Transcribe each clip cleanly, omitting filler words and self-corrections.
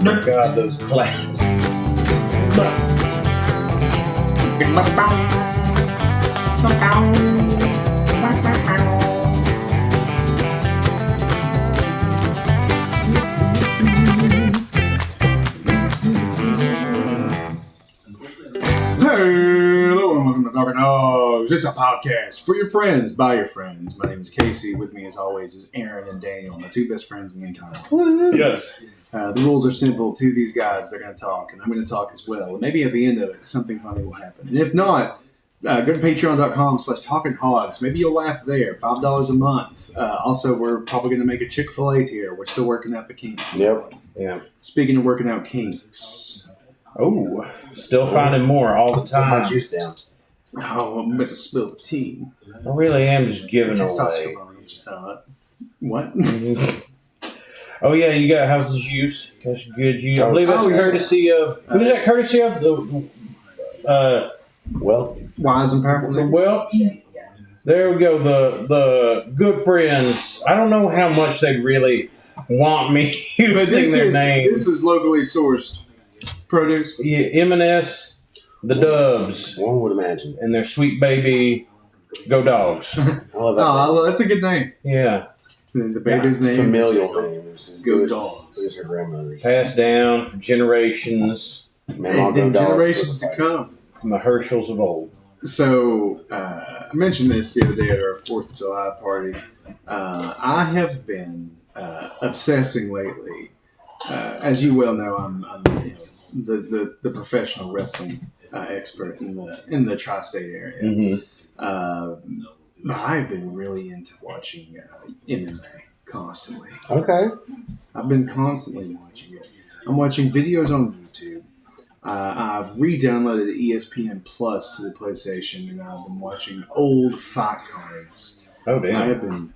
Oh God, those claps. Hello and welcome to Talking Hogs. It's a podcast for your friends, by your friends. My name is Casey. With me, as always, is Aaron and Daniel, my two best friends in the entire world. Yes. The rules are simple. Two of these guys, they're going to talk, and I'm going to talk as well. And maybe at the end of it, something funny will happen. And if not, go to patreon.com/talkinhogs. Maybe you'll laugh there. $5 a month. Also, we're probably going to make a Chick-fil-A tier. We're still working out the kinks. Yep. Yeah. Speaking of working out kinks. Oh, still finding more all the Put my time. juice down. Oh, I'm about to spill the tea. I really am just giving away. Testosterone. I'm just not. What? Oh yeah, you got how's the juice? That's good juice. I Oh, believe that's yeah. courtesy of who's that courtesy of? Well, Wise and powerful. Well, there we go. The good friends. I don't know how much they really want me using their names. This is locally sourced produce. Yeah, M&S, the Dubs, one would imagine. and their sweet baby Go Dogs. I love that. Oh, that's a good name. Yeah, The baby's name. familial name. It's as Go good as- Dogs. good as her grandmother's. passed down for generations Mamaw And Go then Dogs generations was to like- come. from the Herschels of old. So, I mentioned this the other day at our 4th of July party. I have been obsessing lately. As you well know, I'm the professional wrestling expert in the tri-state area. Mm-hmm. I've been really into watching MMA constantly. Okay. I've been constantly watching it. I'm watching videos on YouTube. I've re-downloaded ESPN Plus to the PlayStation, and I've been watching old fight cards. Oh I damn! have been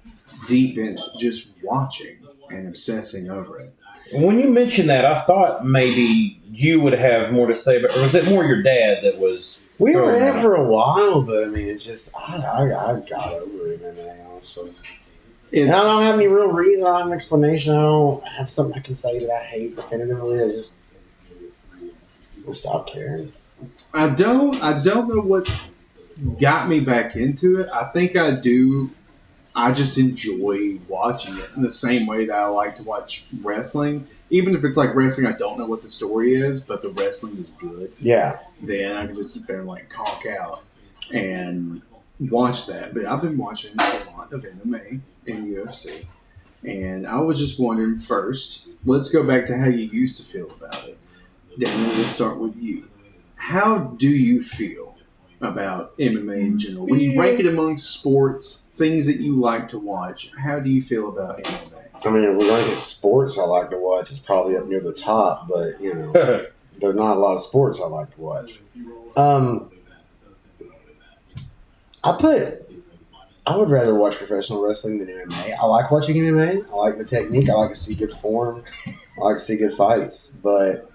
deep in it, just watching and obsessing over it. When you mentioned that, I thought maybe you would have more to say, but or was it more your dad that was? We were throwing in that it out? for a while, but I mean, it's just, I got over it, man, honestly. And I It's, don't have any real reason, I don't have an explanation, I don't have something I can say that I hate definitively. I just stop caring. I don't know what's got me back into it. I think I do. I just enjoy watching it in the same way that I like to watch wrestling. Even if it's like wrestling, I don't know what the story is, but the wrestling is good. Yeah. Then I can just sit there and like conk out and watch that. But I've been watching a lot of MMA and UFC. And I was just wondering first, let's go back to how you used to feel about it. Daniel, we'll start with you. How do you feel about MMA in general? When you rank it among sports, things that you like to watch, how do you feel about MMA? I mean, if we're going to get sports I like to watch, it's probably up near the top, but, you know, there are not a lot of sports I like to watch. I would rather watch professional wrestling than MMA. I like watching MMA. I like the technique. I like to see good form. I like to see good fights. But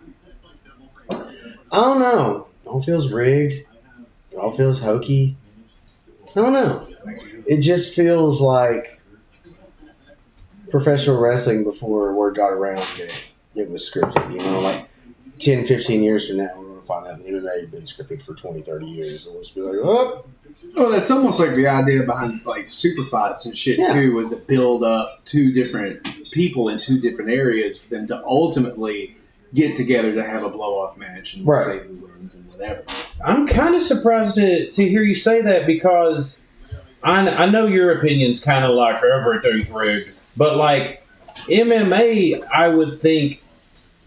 I don't know. It all feels rigged. It all feels hokey. I don't know. It just feels like professional wrestling before word got around that it was scripted. You know, like 10, 15 years from now, we're going to find out the MMA had been scripted for 20, 30 years. And we'll just be like, oh. Well, that's almost like the idea behind like super fights and shit Yeah. too, was to build up two different people in two different areas for them to ultimately get together to have a blow off match and Right. say who wins and whatever. I'm kind of surprised to hear you say that because I know your opinion's kind of like everything's rigged, but like MMA, I would think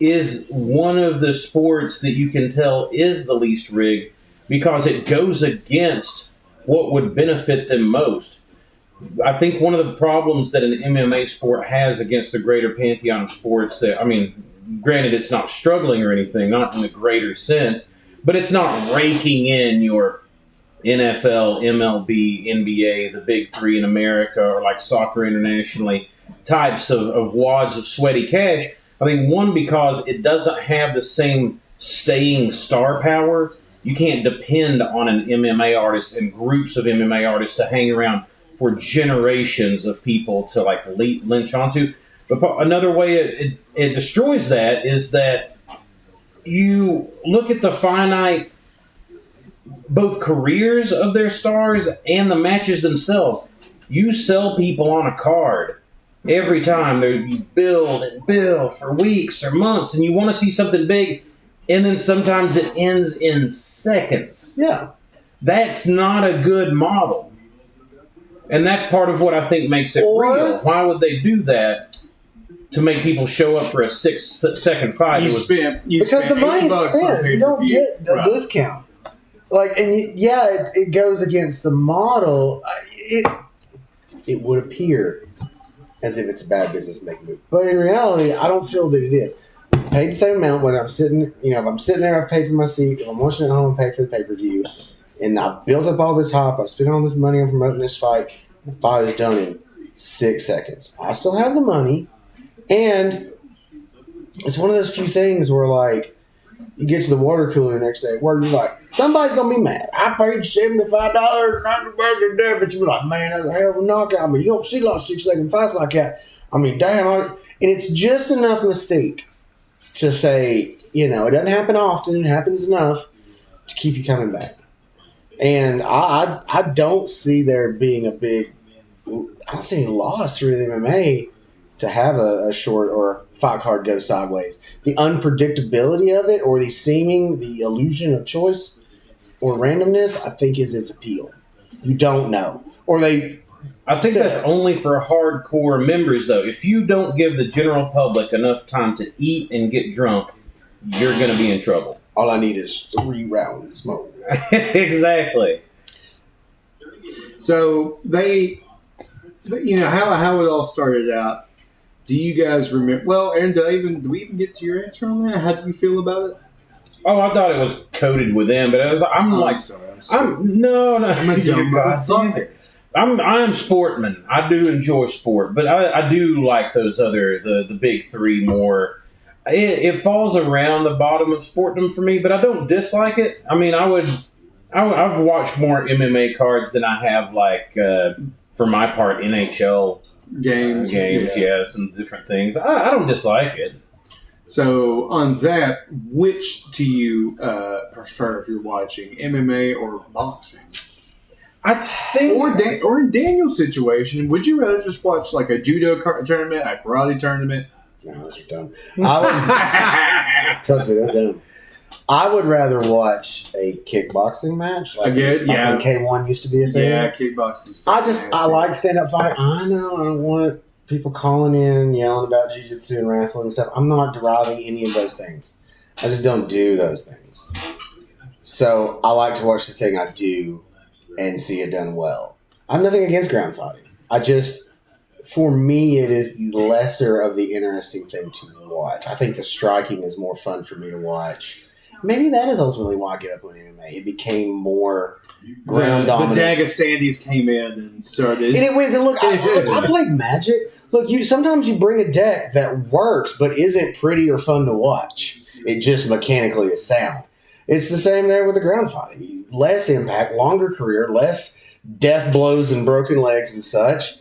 is one of the sports that you can tell is the least rigged because it goes against what would benefit them most. I think one of the problems that an MMA sport has against the greater pantheon of sports that, I mean, granted it's not struggling or anything, not in the greater sense, but it's not raking in your NFL, MLB, NBA, the big three in America, or like soccer internationally, types of wads of sweaty cash. I think one, because it doesn't have the same staying star power. You can't depend on an MMA artist and groups of MMA artists to hang around for generations of people to like lynch onto. Another way it destroys that is that you look at the finite both careers of their stars and the matches themselves. You sell people on a card every time. You build and build for weeks or months, and you want to see something big, and then sometimes it ends in seconds. Yeah. That's not a good model. And that's part of what I think makes it real. Why would they do that? To make people show up for a 6-second fight. Because the money's spent. You don't get a discount. Like, and it goes against the model. It would appear as if it's a bad business making move, but in reality, I don't feel that it is. I paid the same amount whether I'm sitting. If I'm sitting there, I've paid for my seat. If I'm watching at home, I paid for the pay-per-view, and I built up all this hype. I spent all this money on promoting this fight. The fight is done in 6 seconds. I still have the money, and it's one of those few things where, like, you get to the water cooler the next day where you're like, somebody's going to be mad. I paid $75 but you're like, man, that's a hell of a knockout. I mean, you don't see a lot of 6-second fights like that. I mean, damn. And it's just enough mystique to say, it doesn't happen often. It happens enough to keep you coming back. And I don't see there being a big, I don't see any loss for the MMA to have a short or fight card go sideways. The unpredictability of it, or the illusion of choice or randomness, I think is its appeal. You don't know. I think that's only for hardcore members, though. If you don't give the general public enough time to eat and get drunk, you're going to be in trouble. All I need is 3 rounds more. Exactly. So how it all started out. Do you guys remember? Well, Aaron, do we even get to your answer on that? How do you feel about it? Oh, I thought it was coded with them, but I'm a dumb motherfucker. I am sportman. I do enjoy sport, but I do like those other the big three more. It falls around the bottom of sportdom for me, but I don't dislike it. I mean, I've watched more MMA cards than I have, like, for my part, NHL games, and different things. I don't dislike it. So on that, which do you prefer if you're watching MMA or boxing? I think, or in Daniel's situation, would you rather just watch like a judo tournament, a karate tournament? No, those are dumb. Trust me, they're dumb. I would rather watch a kickboxing match. Like when K1 used to be a thing. Yeah, kickboxing. I like stand-up fight. I know I don't want people calling in, yelling about jiu-jitsu and wrestling and stuff. I'm not deriving any of those things. I just don't do those things. So I like to watch the thing I do and see it done well. I have nothing against ground fighting. For me, it is the lesser of the interesting thing to watch. I think the striking is more fun for me to watch. Maybe that is ultimately why I get up on MMA. It became more ground dominant. The Dagestandis came in and started. And it wins. And look, I played Magic. Look, sometimes you bring a deck that works but isn't pretty or fun to watch. It just mechanically is sound. It's the same there with the ground fighting. Less impact, longer career, less death blows and broken legs and such.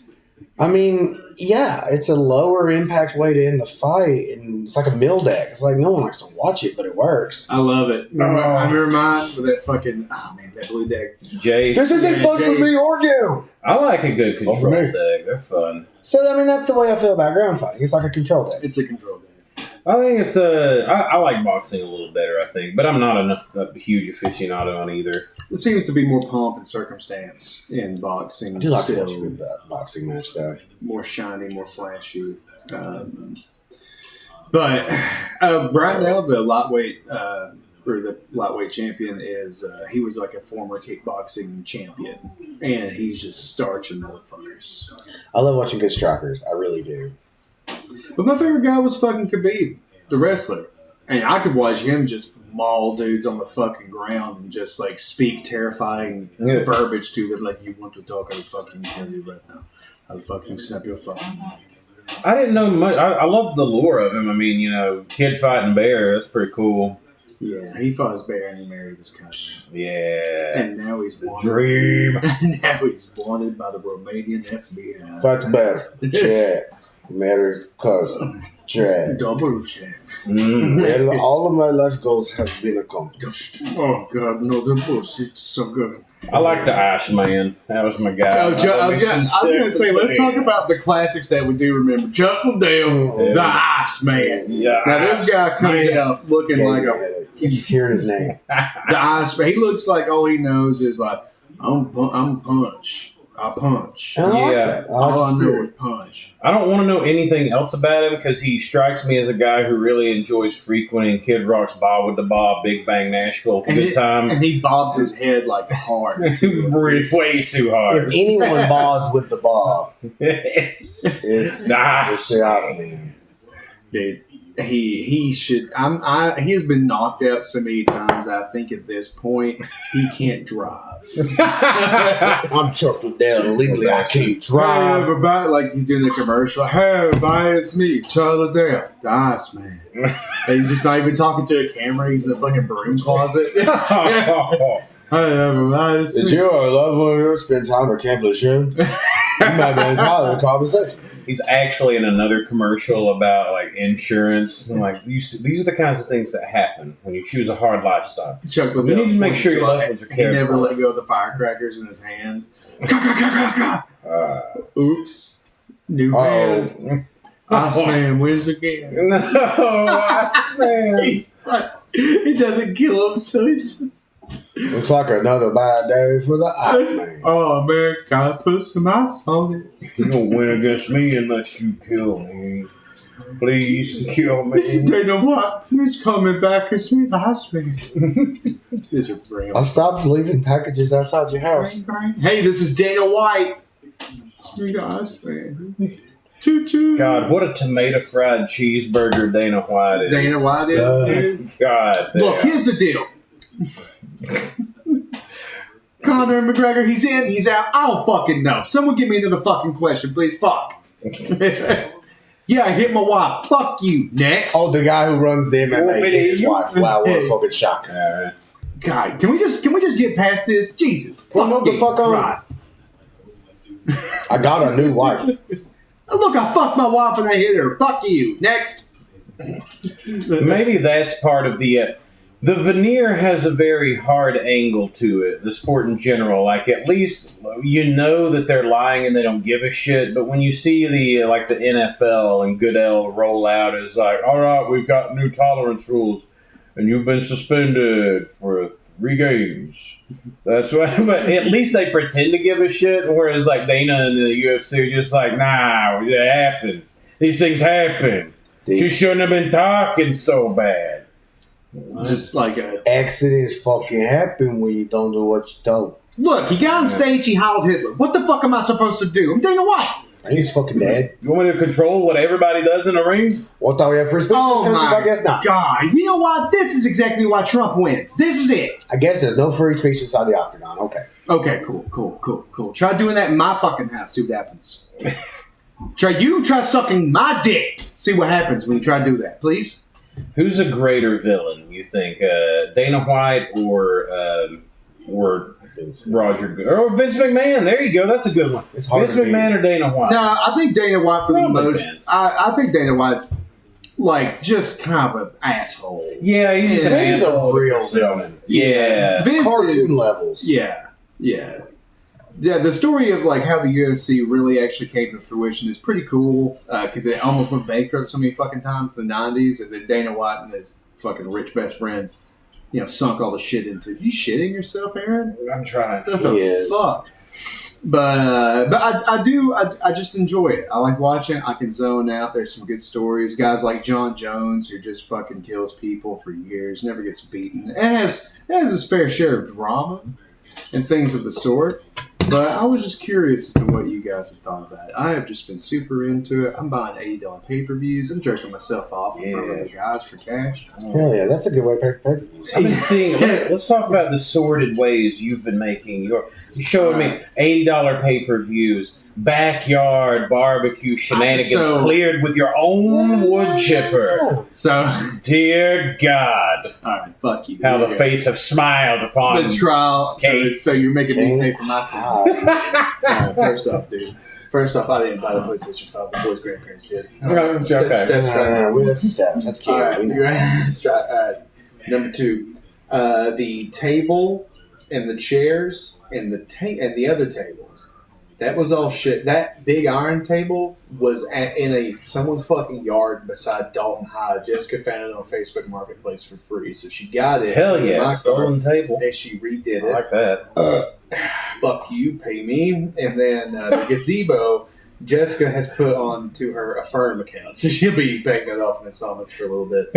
I mean, yeah, it's a lower impact way to end the fight, and it's like a mill deck. It's like no one likes to watch it, but it works. I love it. I remember mine with that fucking that blue deck. Jace. This isn't fun for me or you. I like a good control deck. They're fun. So I mean, that's the way I feel about ground fighting. It's like a control deck. It's a control deck. I think it's I like boxing a little better, I think, but I'm not a huge aficionado on either. It seems to be more pomp and circumstance in boxing. I do like to watch a good boxing match, though. More shiny, more flashy. But right now, the lightweight champion is he was like a former kickboxing champion, and he's just starching motherfuckers. I love watching good strikers. I really do. But my favorite guy was fucking Khabib, the wrestler. And I could watch him just maul dudes on the fucking ground and just like speak terrifying verbiage to them. Like, you want to talk, I'll fucking kill you right now. I'll fucking snap your fucking. I didn't know much. I love the lore of him. I mean, kid fighting bear. That's pretty cool. Yeah, he fought his bear and he married his cousin. Yeah. And now he's wanted. Dream. Now he's wanted by the Romanian FBI. Fight the bear. Yeah. Met her cousin, Drag. Double check. Well, all of my life goals have been accomplished. Oh God, no, the bullshit's so good. I like the Iceman. That was my guy. I was gonna say, let's talk about the classics that we do remember. Chuck Liddell, the Iceman. Yeah, Now this guy comes out looking like a. You just hearing his name. The Iceman. He looks like all he knows is like I'm punch. I punch. And I like Yeah. that. All I the know spirit. is punch. I don't want to know anything else about him because he strikes me as a guy who really enjoys frequenting Kid Rock's Bob with the Bob, Big Bang Nashville, good time. And he bobs his head like hard. Way too If hard. anyone balls with the ball, it's it's the Iceman. Dude, he should. He has been knocked out so many times. I think at this point he can't drive. I'm Chuck Liddell. Legally, I can't Hey, drive. everybody, like he's doing the commercial. Hey, everybody, it's me, Charlie Dale, the Iceman. And he's just not even talking to a camera. He's in a fucking broom closet. Hey, everybody, it's Did me. you or a loved one of yours spend time at Camp Lejeune? You might be entitled to conversation. He's actually in another commercial about like insurance. And, like these are the kinds of things that happen when you choose a hard lifestyle. Chuck You need to make sure your loved ones are He cared never for. let go of the firecrackers in his hands. Oops. New hand. Iceman wins again. No, Iceman. He's like, he doesn't kill him, so he's. Looks like another bad day for the Iceman. Oh man, gotta put some ice on it. You don't win against me unless you kill me. Please kill me. They know what? He's coming back as me, the Iceman. These are I real. stopped leaving packages outside your house. Hey, this is Dana White. It's me, the Iceman. Choo choo. God, what a tomato fried cheeseburger Dana White is. Dana White is, dude. God. Look, damn. here's the deal. Conor McGregor, he's in, he's out. I don't fucking know. Someone give me another fucking question, please. Fuck. Yeah, I hit my wife. Fuck you. Next. Oh, the guy who runs the MMA hit his you- wife. Wow, what a fucking shock. All right. God, can we just get past this? Jesus. Well, what the fuck on? Christ. I got a new wife. Look, I fucked my wife and I hit her. Fuck you. Next. Maybe that's part of the veneer has a very hard angle to it, the sport in general. Like, at least you know that they're lying and they don't give a shit. But when you see the NFL and Goodell roll out as like, all right, we've got new tolerance rules and you've been suspended for 3 games. That's why. But at least they pretend to give a shit. Whereas like Dana and the UFC are just like, nah, it happens. These things happen. You shouldn't have been talking so bad. Just like a. Accidents fucking happen when you don't do what you're told. Look, he got on stage, he howled Hitler. What the fuck am I supposed to do? I'm Dana White. He's fucking dead. You want me to control what everybody does in the ring? What thought we have free speech? Oh in this country? my I guess not. God. You know what? This is exactly why Trump wins. This is it. I guess there's no free speech inside the octagon. Okay. Okay, cool. Try doing that in my fucking house. See what happens. Try sucking my dick. See what happens when you try to do that, please. Who's a greater villain, you think? Dana White or Roger or Vince McMahon? There you go. That's a good one. It's hard Vince to beat. McMahon or Dana White? No, I think Dana White for Probably the most. Vince. I think Dana White's like just kind of an asshole. Yeah, he's an Vince is a asshole. real villain. Yeah. Vince Cartoon is, levels. Yeah. The story of like how the UFC really actually came to fruition is pretty cool because it almost went bankrupt so many fucking times in the 90s, and then Dana White and his fucking rich best friends, sunk all the shit into. You shitting yourself, Aaron? I'm trying. What the He is. fuck? But I just enjoy it. I like watching it. I can zone out. There's some good stories. Guys like John Jones who just fucking kills people for years, never gets beaten. It has its fair share of drama and things of the sort. But I was just curious as to what you guys have thought about it. I have just been super into it. I'm buying $80 pay-per-views. I'm jerking myself off in front of the guys for cash. Hell yeah, that's a good way to pay for pay-per-views. I've been seeing. Let's talk about the sordid ways you've been making. You're showing me $80 pay-per-views, backyard barbecue shenanigans So- cleared with your own wood chipper. So, Dear God, all right, fuck you. how Here the we go. face have smiled upon The trial. So, Case. so you're making me pay for my sins. First off, dude. First off, I didn't buy the PlayStation 5. The boys' grandparents did. Okay. That's right. That's established. That's cute. All right, that's right. Number 2, the table and the chairs and the other tables. That was all shit. That big iron table was in someone's fucking yard beside Dalton High. Jessica found it on Facebook Marketplace for free, so she got it. Hell in yeah, my stolen table. car, and she redid I it. like that. Fuck you, pay me. And then the gazebo, Jessica has put on to her Affirm account, so she'll be paying that off in installments for a little bit.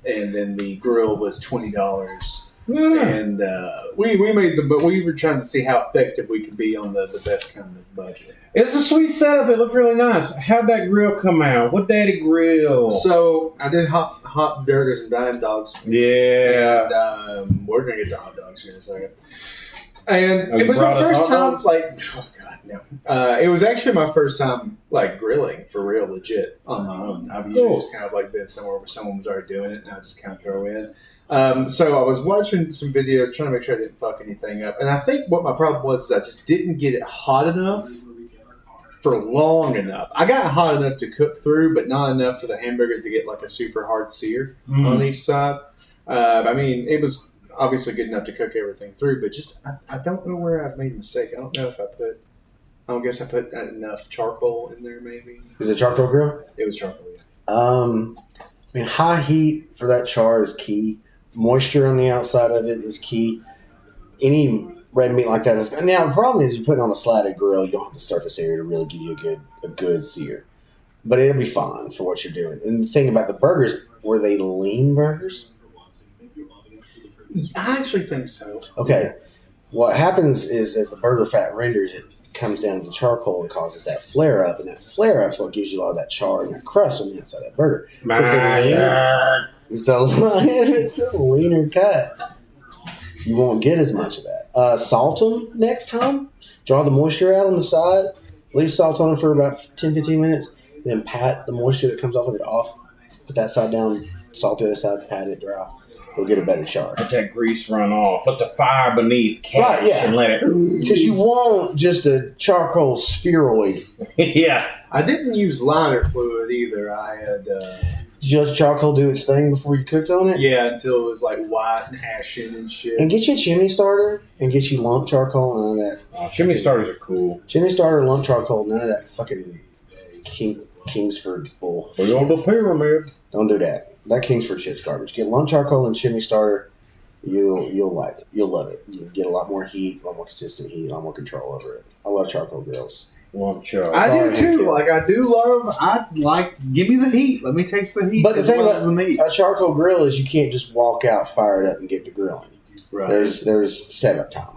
And then the grill was $20. And we made but we were trying to see how effective we could be on the best kind of budget. It's a sweet setup. It looked really nice. How'd that grill come out? What daddy grill? So I did hot burgers and dime dogs. Yeah. And we're gonna get to hot dogs here in a second. And Oh, it you was my brought us first hot time, dogs? like, oh god, no. It was actually my first time, like, grilling for real, legit, on my own. I've usually Cool. just kind of like been somewhere where someone was already doing it, and I just kind of throw in. So I was watching some videos, trying to make sure I didn't fuck anything up. And I think what my problem was is I just didn't get it hot enough for long enough. I got it hot enough to cook through, but not enough for the hamburgers to get like a super hard sear on each side. I mean, it was obviously good enough to cook everything through, but just I don't know where I've made a mistake. I don't know if I don't guess I put enough charcoal in there. Maybe Is it charcoal grill? it was charcoal. Yeah. I mean, high heat for that char is key. Moisture on the outside of it is key. Any red meat like that is. Now the problem is you're putting on a slatted grill. You don't have the surface area to really give you a good sear, but it'll be fine for what you're doing. And the thing about the burgers, were they lean burgers? I actually think so. Okay. What happens is as the burger fat renders, it comes down to the charcoal and causes that flare up, and that flare up is what gives you a lot of that char and that crust on the outside of that burger. So it's a leaner cut. You won't get as much of that. Salt them next time. Draw the moisture out on the side. Leave salt on it for about 10-15 minutes. Then pat the moisture that comes off of it off. Put that side down. Salt the other side. Pat it dry. You'll get a better char. Let that grease run off. Let the fire beneath catch Right, yeah. and let it. Because you want just a charcoal spheroid. Yeah. I didn't use liner fluid either. I had Just charcoal do its thing before you cooked on it. yeah until it was like white and ashen and shit. And get you a chimney starter and get you lump charcoal. None of that. Oh, chimney starters are cool. Chimney starter, lump charcoal. None of that fucking Kingsford bull. We on the pyramid. Don't do that. That Kingsford shit's garbage. Get lump charcoal and chimney starter. You'll like it. You'll love it. You get a lot more heat, a lot more consistent heat, a lot more control over it. I love charcoal grills. Lump char. I Sorry, do too. Hank. Like I do love. I like. Give me the heat. Let me taste the heat. But the as thing well about as the meat. a charcoal grill is you can't just walk out, fire it up, and get to grilling. Right. There's setup time.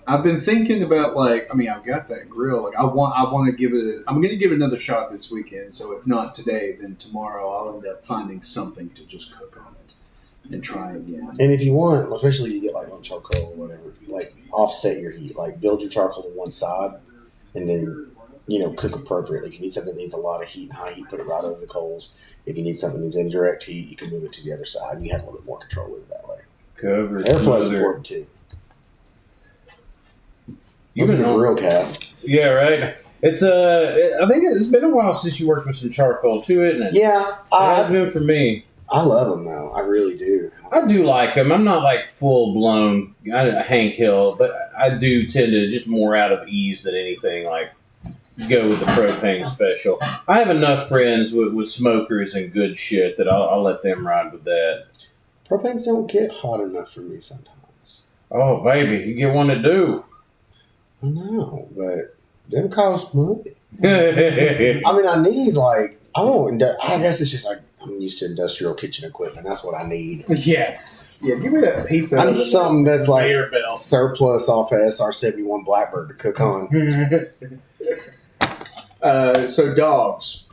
I've been thinking about like. I mean, I've got that grill. Like I want to give it. I'm going to give it another shot this weekend. So if not today, then tomorrow I'll end up finding something to just cook on it and try again. And if you want, especially you get like lump charcoal or whatever, like offset your heat. Like build your charcoal to one side, and then cook appropriately. If you need something that needs a lot of heat and high heat, put it right over the coals. If you need something that needs indirect heat, you can move it to the other side, and you have a little bit more control with it that way. Covered. Airflow is important too. You've Look been at the on. grill cast. Yeah, right. It's I think it's been a while since you worked with some charcoal too, isn't it? Yeah, It has been for me. I love them though. I really do. I do like them. I'm not like full blown Hank Hill, but I do tend to just more out of ease than anything. Like go with the propane special. I have enough friends with smokers and good shit that I'll let them ride with that. Propanes don't get hot enough for me sometimes. Oh baby, you get one to do. I know, but them cost money. Yeah, I mean, I need like I guess it's just like I'm used to industrial kitchen equipment. That's what I need. Yeah. Yeah. Give me that pizza. I need something that's like conveyor belt. surplus off of SR-71 Blackbird to cook on. So dogs.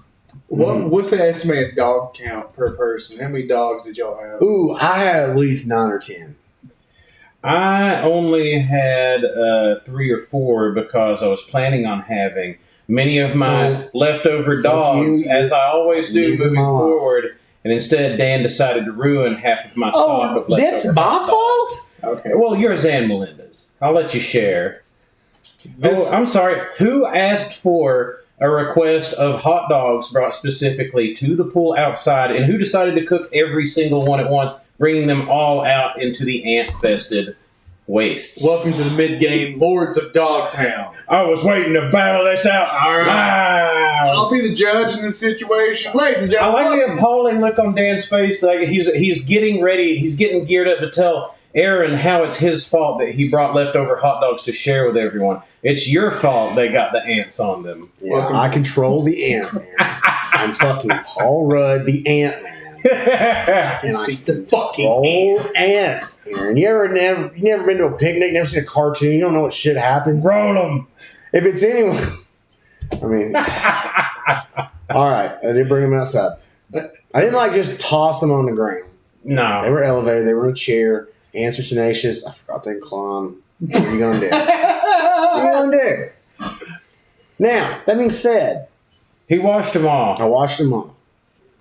What's the estimated dog count per person? How many dogs did y'all have? Ooh, I had at least 9 or 10. I only had 3 or 4 because I was planning on having many of my leftover dogs, as I always do moving forward. And instead, Dan decided to ruin half of my stock of leftover that's my fault? Okay. Well, yours and Melinda's. I'll let you share. I'm sorry. Who asked for a request of hot dogs brought specifically to the pool outside, and who decided to cook every single one at once, bringing them all out into the ant-fested wastes? Welcome to the mid-game Lords of Dogtown. I was waiting to battle this out. All right. I'll be the judge in this situation. Ladies and I gentlemen. like the appalling look on Dan's face. Like he's getting ready. He's getting geared up to tell Aaron how it's his fault that he brought leftover hot dogs to share with everyone. It's your fault they got the ants on them. Yeah, I control the ants, Aaron. I'm fucking Paul Rudd, the Ant Man. And I the fucking ants, Aaron. You never been to a picnic, never seen a cartoon, you don't know what shit happens? Roll them. If it's anyone... I mean... all right, I did bring them outside. I didn't just toss them on the ground. No. They were elevated, they were in a chair. Ants are tenacious. I forgot they can climb. What are you going to do? What are you going to do? Now, that being said... He washed them off. I washed them off.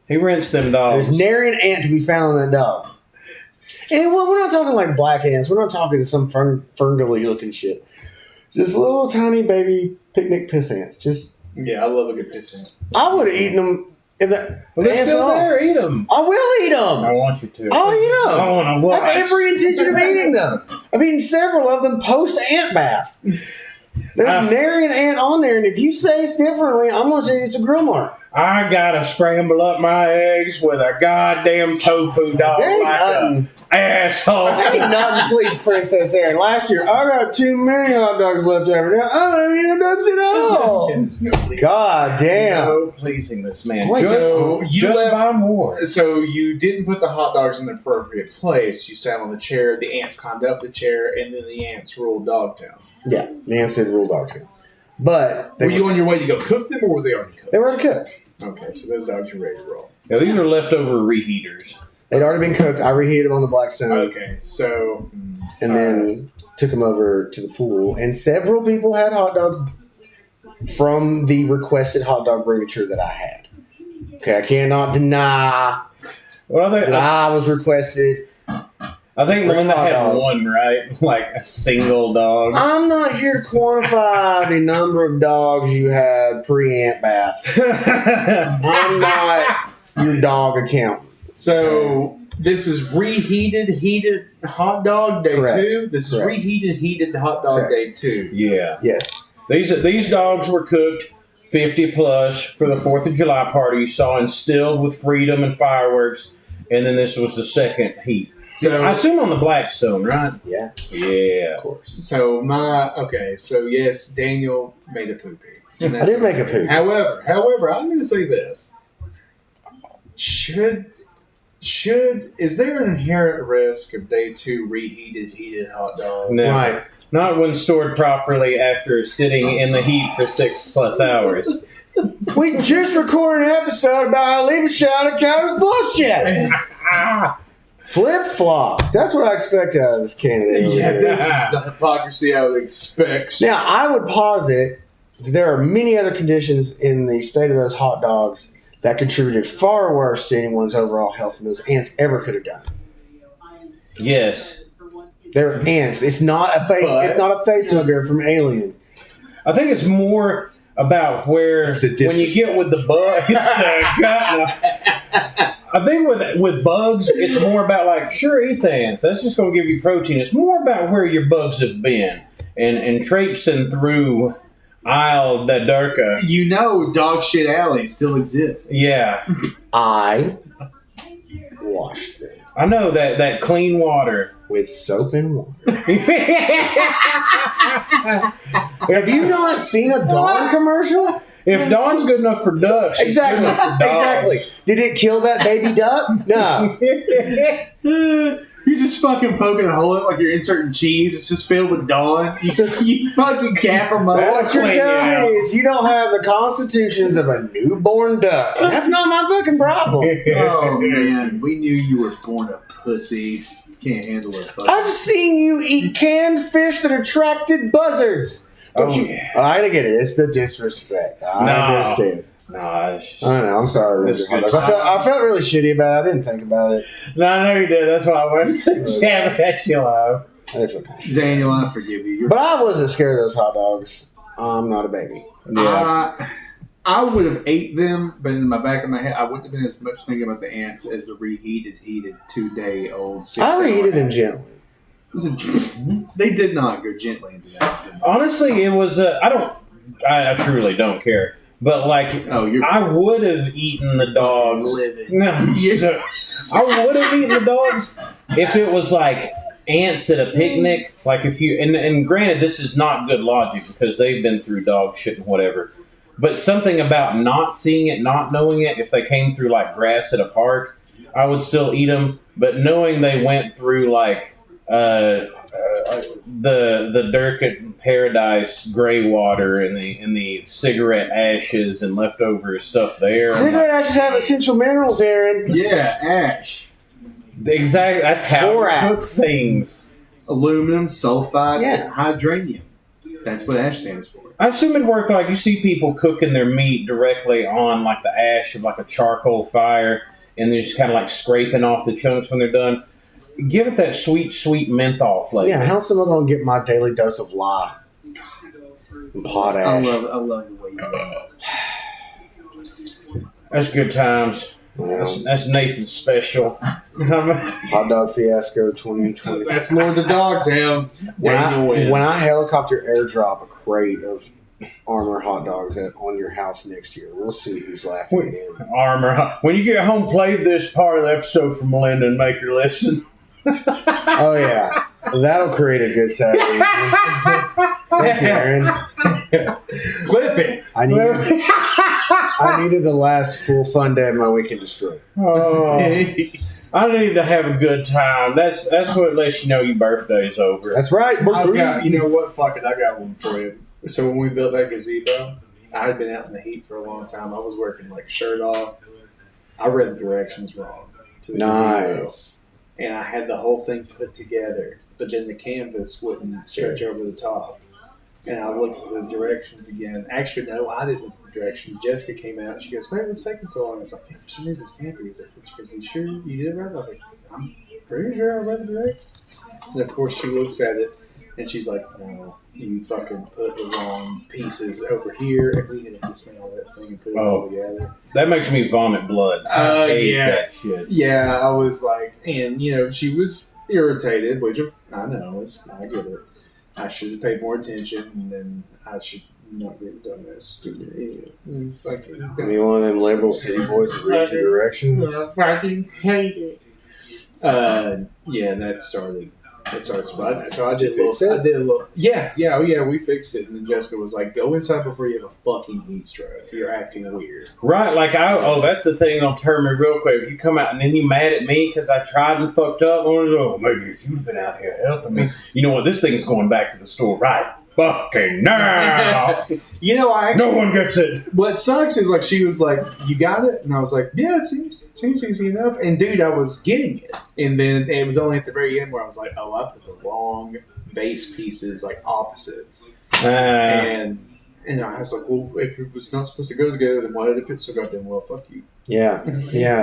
He rinsed them dogs. There's nary an ant to be found on that dog. And we're not talking like black ants. We're not talking some ferngully looking shit. Just little tiny baby picnic piss ants. Yeah, I love a good piss ant. I would have eaten them. If they're still there. Eat them. I will eat them. I want you to. I'll eat them. I want to watch. I have every intention of eating them. I've eaten several of them post ant bath. There's nary an ant on there, and if you say it's differently, I'm going to say it's a grill mark. I gotta scramble up my eggs with a goddamn tofu dog like an asshole. Ain't nothing, please, Princess Aaron. Last year, I got too many hot dogs left over. Now I don't eat nuts at all. God damn. No pleasing this man. Wait, so you just buy more. So you didn't put the hot dogs in the appropriate place. You sat on the chair. The ants climbed up the chair, and then the ants ruled Dogtown. Yeah, the ants did rule Dogtown. But were you on your way to go cook them, or were they already cooked? They were already cooked. Okay, so those dogs are ready to roll. Yeah, these are leftover reheaters. They'd already been cooked. I reheated them on the black stone. Okay, so... And then took them over to the pool. And several people had hot dogs from the requested hot dog brigature that I had. Okay, I cannot deny that I was requested. I think Melinda had one, right? Like a single dog. I'm not here to quantify the number of dogs you had pre-ant bath. I'm not your dog accountant. So this is heated hot dog day Correct. 2. This is heated hot dog day 2. Yeah. Yes. These dogs were cooked 50 plus for the 4th of July party you saw, instilled with freedom and fireworks, and then this was the second heat. So I assume on the Blackstone, right? Yeah. Yeah. Of course. So so yes, Daniel made a poopy. I did make a poop. However, I'm going to say this. Is there an inherent risk of day 2 heated hot dog? No. Right. Not when stored properly after sitting in the heat for 6+ hours. We just recorded an episode about how leave a shout at Cowards bullshit. Flip-flop. That's what I expect out of this candidate. Yeah, this is the hypocrisy I would expect. Now, I would posit that there are many other conditions in the state of those hot dogs that contributed far worse to anyone's overall health than those ants ever could have done. Yes. They're ants. It's not a face. It's not a face hugger from Alien. I think it's more about where when you get with the bugs. I think with bugs, it's more about sure, eat the ants. That's just going to give you protein. It's more about where your bugs have been and traipsing through Isle da Durka. You know, Dog Shit Alley still exists. Yeah. I washed them I know that clean water. with soap and water. Have you not seen a Dawn commercial? If Dawn's good enough for ducks, it's good enough for dogs. Exactly. Did it kill that baby duck? No. You're just fucking poking a hole in it like you're inserting cheese. It's just filled with Dawn. You fucking cap them up. What you're telling me is you don't have the constitutions of a newborn duck. And that's not my fucking problem. Oh, man. We knew you were born a pussy. can't handle it. I've seen you eat canned fish that attracted buzzards. Yeah. I get it. It's the disrespect. I understand. No, it's just, I know. I'm sorry. it's I good. felt really shitty about it. I didn't think about it. No, I know you did. That's why I went to jam at you live. It's okay. Daniel, I forgive you. But I wasn't scared of those hot dogs. I'm not a baby. Yeah. I would have ate them, but in my back of my head, I wouldn't have been as much thinking about the ants as the heated 2-day-old. I reheated them gently. They did not go gently into that. Honestly, it was. I truly don't care. But like, I would have eaten the dogs. No, I would have eaten the dogs if it was like ants at a picnic. Like if you and granted, this is not good logic because they've been through dog shit and whatever. But something about not seeing it, not knowing it, if they came through like grass at a park, I would still eat them. But knowing they went through like the Dirk Paradise gray water and the cigarette ashes and leftover stuff there. Cigarette ashes have essential minerals, Aaron. Yeah, ash. Exactly. That's how you cook things. Aluminum, sulfide, hydranium. That's what ash stands for. I assume it'd work like you see people cooking their meat directly on like the ash of like a charcoal fire, and they're just kind of like scraping off the chunks when they're done. Give it that sweet, sweet menthol flavor. Yeah, how's someone gonna get my daily dose of lye and potash? I love the way you do that. That's good times. Yeah. That's Nathan's special. Hot dog fiasco 2020. That's Lord of Dogtown. When I helicopter airdrop a crate of Armor hot dogs on your house next year, we'll see who's laughing then. Armor. When you get home, play this part of the episode for Melinda and make her listen. Oh yeah, that'll create a good Saturday. Thank you, Aaron. Clip it. I needed the last full fun day of my weekend destroyed. Oh, I need to have a good time. That's what lets you know your birthday's over. That's right. You know what? Fuck it. I got one for you. So when we built that gazebo, I had been out in the heat for a long time. I was working like shirt off. I read the directions wrong to the gazebo. And I had the whole thing put together, but then the canvas wouldn't stretch over the top. And I looked at the directions again. Actually, no, I didn't look at the directions. Jessica came out and she goes, "Wait, what's taking so long?" I was like, "Yeah, for some reason, this can't be." She goes, "You sure you did it right?" I was like, "I'm pretty sure I read the directions." And of course, she looks at it and she's like, "No, you fucking put the wrong pieces over here, and we need to dismantle that thing and put it all together." That makes me vomit blood. I hate that shit. Yeah, I was like, and she was irritated, which I know, I get it. I should have paid more attention, and then I should not get done that stupid idiot. I mean, one of them liberal city boys who reads the directions. I fucking hate it. Yeah, that started. So I did a little. Yeah, we fixed it. And then Jessica was like, "Go inside before you have a fucking heat stroke. You're acting weird." Right, like that's the thing on turn me real quick. If you come out and then you mad at me because I tried and fucked up, maybe if you'd been out here helping me, you know what? This thing's going back to the store right fucking now. No one gets it. What sucks is like she was like, "You got it," and I was like, "Yeah, it seems easy enough." And dude, I was getting it, and then it was only at the very end where I was like, "Oh, I put the wrong base pieces like opposites," and I was like, "Well, if it was not supposed to go together, then why did it fit so goddamn well? Fuck you." Yeah.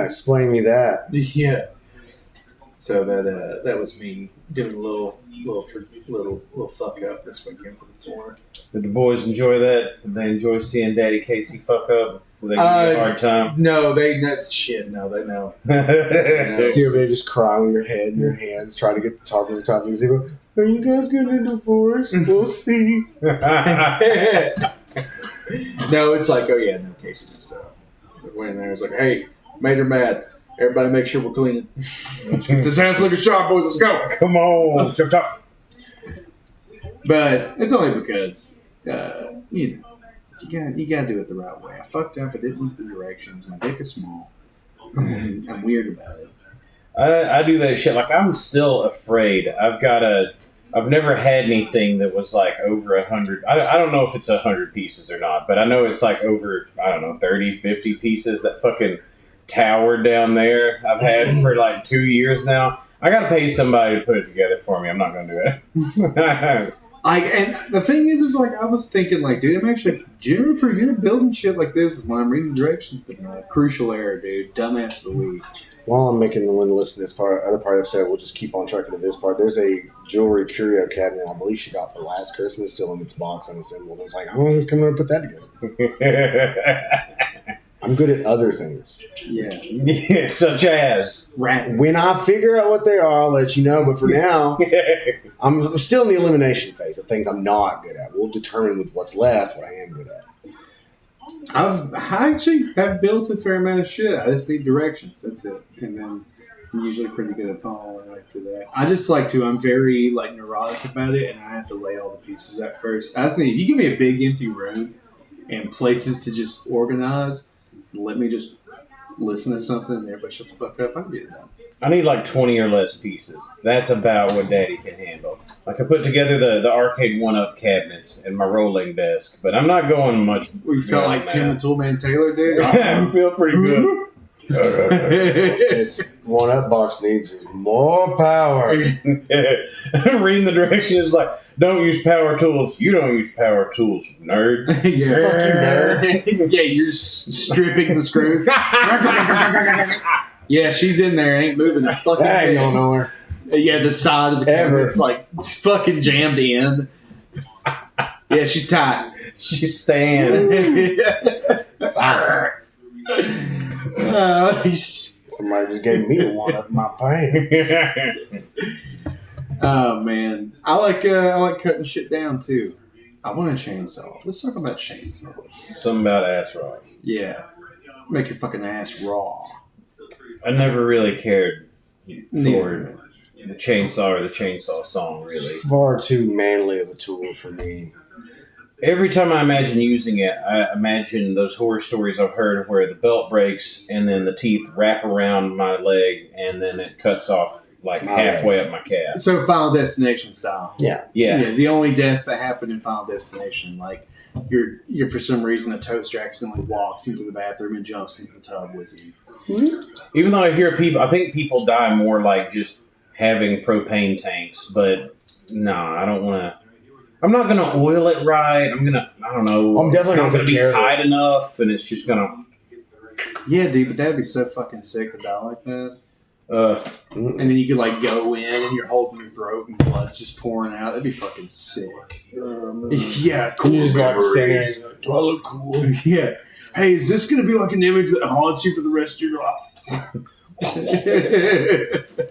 Explain me that. Yeah. So that was me doing a little fuck up this weekend for the tour. Did the boys enjoy that? Did they enjoy seeing Daddy Casey fuck up? Did they give you a hard time? No, they know. See everybody just crying with your head in your hands, trying to get the top of the top of the gazebo. Are you guys getting a divorce? We'll see. No, it's like, oh yeah, no Casey and stuff. But when there, it's like, hey, made her mad. Everybody make sure we're clean. Let's get this house looking sharp, boys. Let's go. Come on. Jump top. But it's only because, you gotta do it the right way. I fucked up. I didn't look the directions. My dick is small. I'm weird about it. I do that shit. Like, I'm still afraid. I've never had anything that was like over 100. I don't know if it's 100 pieces or not, but I know it's like over, 30, 50 pieces that fucking tower down there I've had for like 2 years now. I got to pay somebody to put it together for me. I'm not going to do it. And the thing is like, I was thinking, like, dude, I'm actually generally pretty good at building shit like this when I'm reading directions, but no, crucial error, dude. Dumbass of the week. While I'm making the one to listen to this other part of the episode, we'll just keep on tracking to this part. There's a jewelry curio cabinet I believe she got for last Christmas, still in its box unassembled. I was like, oh, who's coming to put that together? I'm good at other things. Yeah. Such as? When I figure out what they are, I'll let you know. But for now, I'm still in the elimination phase of things I'm not good at. We'll determine with what's left what I am good at. I actually have built a fair amount of shit. I just need directions. That's it. And then I'm usually pretty good at following after that. I just like to. I'm very like neurotic about it, and I have to lay all the pieces out first. I just need. You give me a big empty room and places to just organize. Let me just listen to something and everybody shut the fuck up. I'm getting done. I need like 20 or less pieces. That's about what Daddy can handle. Like I put together the arcade 1-up cabinets and my rolling desk, but I'm not going much. We felt like Tim the Toolman Taylor did. I feel pretty good. This 1-up box needs more power. Reading the directions like, don't use power tools. You don't use power tools, nerd. Yeah, fuck you, nerd. Yeah, you're stripping the screw. Yeah, she's in there, ain't moving a fucking I head. don't know her. Yeah, the side of the cabinet's like it's fucking jammed in. Yeah, she's tight. She's staying. Somebody just gave me a 1-up in my pants. Oh man, I like cutting shit down too. I want a chainsaw. Let's talk about chainsaws. Something about ass rock. Yeah, make your fucking ass raw. I never really cared for the chainsaw or the chainsaw song, really. Far too manly of a tool for me. Every time I imagine using it, I imagine those horror stories I've heard where the belt breaks and then the teeth wrap around my leg and then it cuts off like halfway up my calf. So Final Destination style. Yeah. The only deaths that happen in Final Destination, like you're for some reason the toaster accidentally walks into the bathroom and jumps into the tub with you. Even though I hear people, I think people die more like just having propane tanks, but I don't want to. I'm not going to oil it right. I don't know. I'm definitely not going to be care tight enough, and it's just going to. Yeah, dude, but that'd be so fucking sick to die like that. And then you could like go in and you're holding your throat and blood's just pouring out. That'd be fucking sick. Yeah, cool. You just like standing there, do I look cool? Yeah. Hey, is this going to be like an image that haunts you for the rest of your life?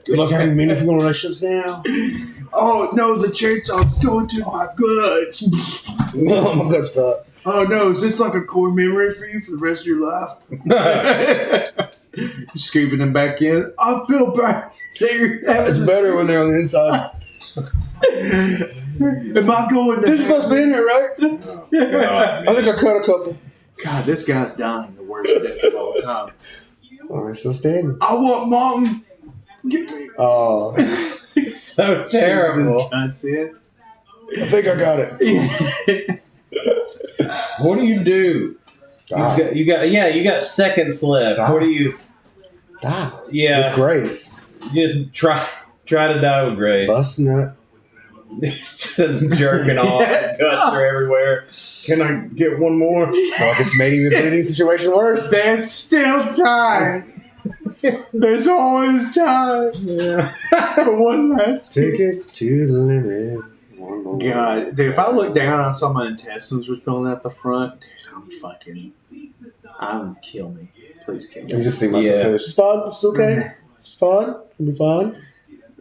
Good luck having meaningful relationships now. Oh, no, the chainsaw's going to my guts. No, my guts fucked. Oh, no, is this like a core memory for you for the rest of your life? Scooping them back in. I feel bad. It's better when they're on the inside. Am I going to... This is supposed to be in here, right? God, I think I cut a couple. God, this guy's dying the worst death of all time. All right, still standing. I want mom. Get me. Oh, it's so terrible. That's it. I think I got it. What do you do? You got seconds left. Die. What do you? Die. Yeah, with grace. Just try to die with grace. Bust nut. It's just jerking off. Guts are everywhere. Can I get one more? Fuck, it's making the bleeding situation worse. There's still time. There's always time. Yeah. One last Take it to the limit. One more. God, dude, if I look down and I saw my intestines were spilling out the front, dude, I'm kill me. Please kill me. I just see myself say, it's fine, it's okay. It's fine, it'll be fine.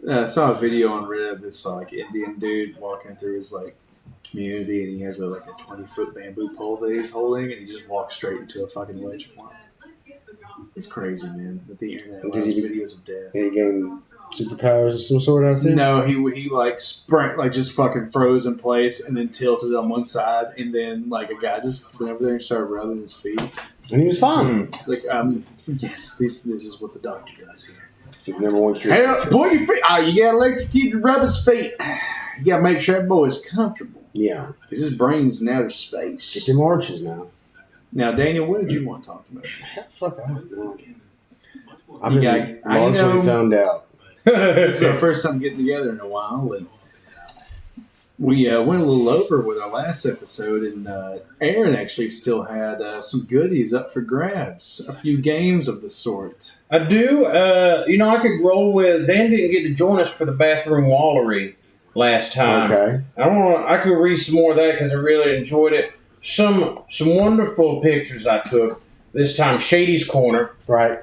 I saw a video on Reddit of this like Indian dude walking through his like community, and he has a 20-foot bamboo pole that he's holding, and he just walks straight into a fucking ledge point. It's crazy, man. But the internet loves videos of death. Did he gain superpowers of some sort? I see. No, he like sprint, like just fucking froze in place, and then tilted on one side, and then like a guy just went over there and started rubbing his feet. And he was fine. It's like, yes, this is what the doctor does here. It's the number one cure. Hey, put your feet. You gotta let your kid rub his feet. You gotta make sure that boy is comfortable. Yeah. Because his brain's in outer space. Get them arches now. Now, Daniel, what did you want to talk about? Fuck, I don't know. I've been largely zoned out. It's our first time getting together in a while, and we went a little over with our last episode, and Aaron actually still had some goodies up for grabs, a few games of the sort. I do. I could roll with. Dan didn't get to join us for the bathroom wallery last time. Okay. I could read some more of that because I really enjoyed it. Some wonderful pictures I took. This time, Shady's Corner. Right.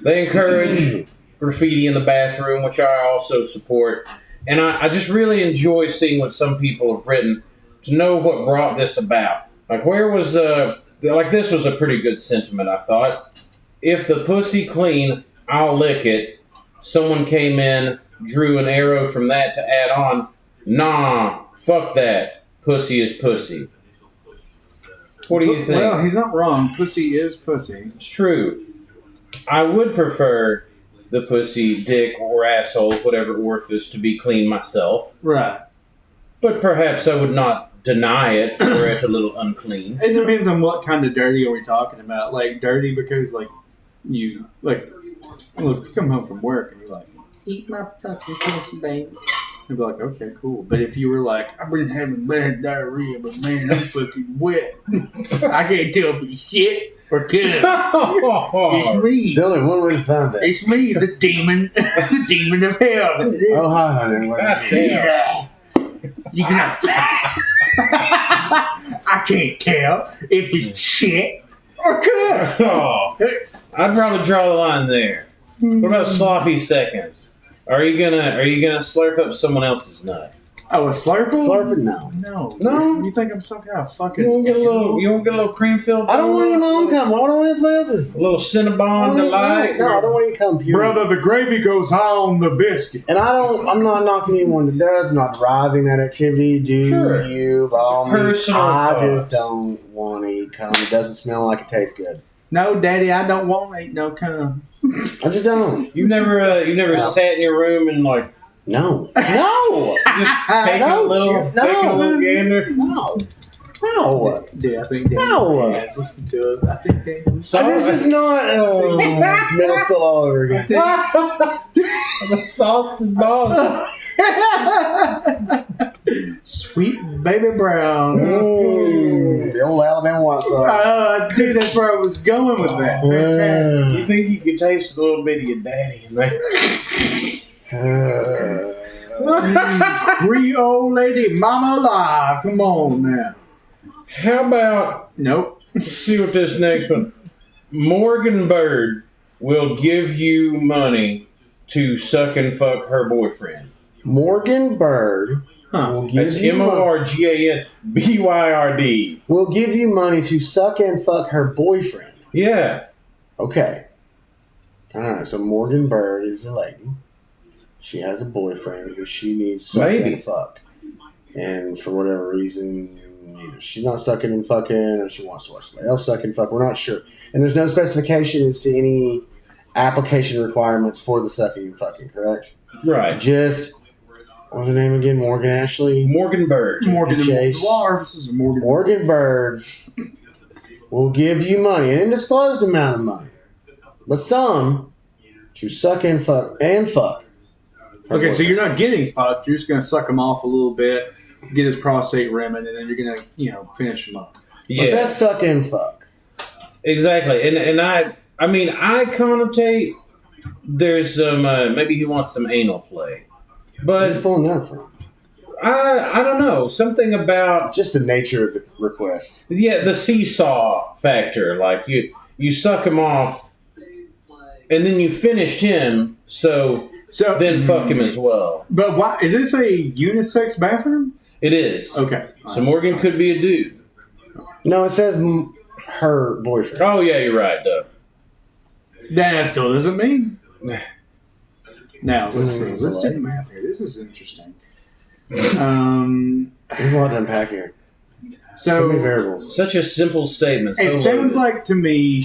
They encourage graffiti in the bathroom, which I also support. And I just really enjoy seeing what some people have written to know what brought this about. Like, this was a pretty good sentiment, I thought. If the pussy clean, I'll lick it. Someone came in, drew an arrow from that to add on. Nah, fuck that. Pussy is pussy. What do you think? Well, he's not wrong. Pussy is pussy. It's true. I would prefer the pussy, dick, or asshole, whatever orifice, to be clean myself. Right. But perhaps I would not deny it, or it's a little unclean. It depends on what kind of dirty are we talking about. Like, dirty because, you come home from work and you're like, eat my fucking pussy, baby. You'd be like, okay, cool. But if you were like, I've been having bad diarrhea, but man, I'm fucking wet. I can't tell if it's shit or cum. It's me. There's only one way to find that. It's me, the demon, the demon of hell. Oh, hi, honey. God You cannot. I can't tell if it's shit or cum. Oh, I'd rather draw the line there. What about sloppy seconds? Are you gonna slurp up someone else's nut? Oh, a slurp? Slurp it? No. No. You think I'm some kind of fucking? You won't get a little cream filled. I don't want to eat my own cum. I don't want to eat somebody else's. A little Cinnabon delight. No, I don't want to eat cum. Period. Brother, the gravy goes high on the biscuit. And I'm not knocking anyone that does. I'm not driving that activity. Do you? By all means. I just don't want to eat cum. It doesn't smell like it tastes good. No, Daddy, I don't want to eat no cum. I just don't. You've never sat in your room and No. just taking a little gander. No. Dude, I think Daniel has listened to it. I think Daniel. So this is not it's middle school all over again. The sauce is balls. Sweet baby brown. The old Alabama white sauce. Dude, that's where I was going with that. Fantastic. You think you could taste a little bit of your daddy in there? Creole lady, mama alive. Come on now. How about Nope. let's see what this next one. Morgan Bird will give you money to suck and fuck her boyfriend. Morgan Bird will give That's you MORGANBYRD. will give you money to suck and fuck her boyfriend. Yeah. Okay. Alright, so Morgan Bird is a lady. She has a boyfriend who she needs sucked and fucked. And for whatever reason, either she's not sucking and fucking or she wants to watch somebody else suck and fuck. We're not sure. And there's no specification as to any application requirements for the sucking and fucking, correct? Right. Just, what's her name again? Morgan Ashley? Morgan Bird. Morgan Chase. Morgan Bird will give you money, an undisclosed amount of money, but some to suck and fuck and fuck. Okay, so you're not getting fucked. You're just going to suck him off a little bit, get his prostate rimming, and then you're going to, finish him up. Yeah. So that's suck and fuck. Exactly. And I connotate there's some, maybe he wants some anal play. But where are you pulling that from? I don't know. Something about just the nature of the request. Yeah, the seesaw factor. Like you suck him off, and then you finished him. So then fuck him as well. But why is this a unisex bathroom? It is. Okay. So Morgan could be a dude. No, it says her boyfriend. Oh yeah, you're right. Though. That still doesn't mean. Now let's see. Let's do the math here. This is interesting. There's a lot to unpack here. So many variables. Such a simple statement. It sounds like to me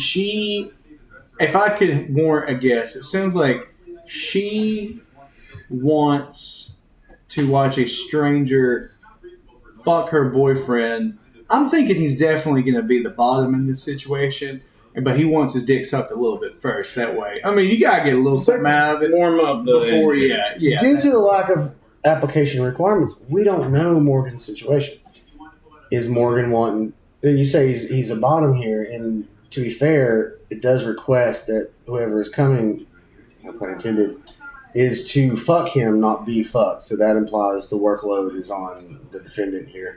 if I could warrant a guess, it sounds like she wants to watch a stranger fuck her boyfriend I'm thinking he's definitely going to be the bottom in this situation, but he wants his dick sucked a little bit first. That way, I mean, you got to get a little something out of it. Warm up before, engine. yeah. Due to the lack of application requirements, we don't know Morgan's situation. Is Morgan wanting? You say he's a bottom here, and to be fair, it does request that whoever is coming, no pun intended, is to fuck him, not be fucked. So that implies the workload is on the defendant here.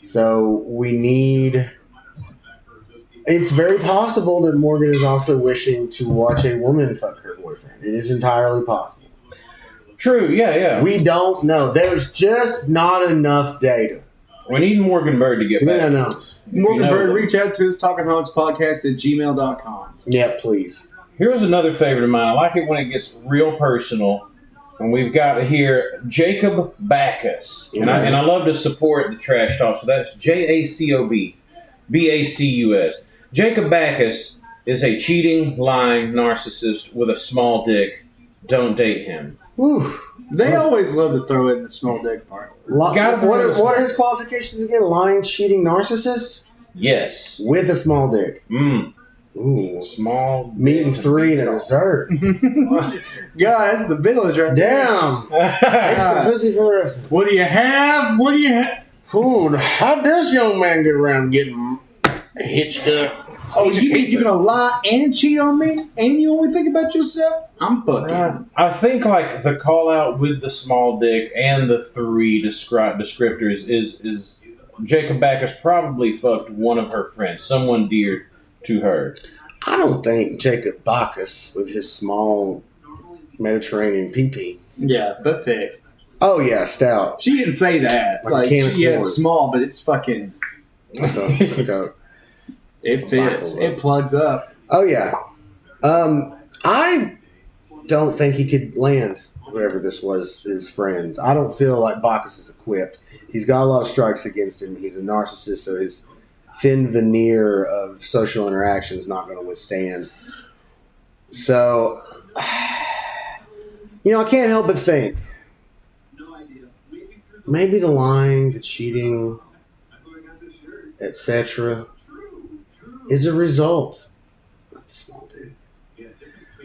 So we need. It's very possible that Morgan is also wishing to watch a woman fuck her boyfriend. It is entirely possible. True, yeah. We don't know. There's just not enough data. We need Morgan Bird to get back. No. Morgan Bird, reach out to us, talkinhogspodcast@gmail.com. Yeah, please. Here's another favorite of mine. I like it when it gets real personal. And we've got here Jacob Bacchus. And I love to support the trash talk. So that's JACOB BACUS. Jacob Bacchus is a cheating, lying narcissist with a small dick. Don't date him. Whew. They always love to throw in the small dick part. What are his qualifications again? Lying, cheating, narcissist? Yes. With a small dick. Ooh. Small. Meeting 3 and a dessert. Guys, the village right Damn. There's some pussy for us. What do you have? Food. How does young man get around getting hitched up? Oh, you gonna lie and cheat on me? And you only think about yourself? I'm fucking. I think like the call out with the small dick and the 3 descriptors is Jacob Bacchus probably fucked one of her friends, someone dear to her. I don't think Jacob Bacchus with his small Mediterranean pee-pee. Yeah, but thick. Oh yeah, stout. She didn't say that. Like a can of corn. It's small, but it's fucking. It fits. It plugs up. Oh yeah. I don't think he could land whoever this was, his friends. I don't feel like Bacchus is equipped. He's got a lot of strikes against him. He's a narcissist, so his thin veneer of social interaction is not going to withstand. So, I can't help but think maybe the lying, the cheating, etc. is a result of the small dick.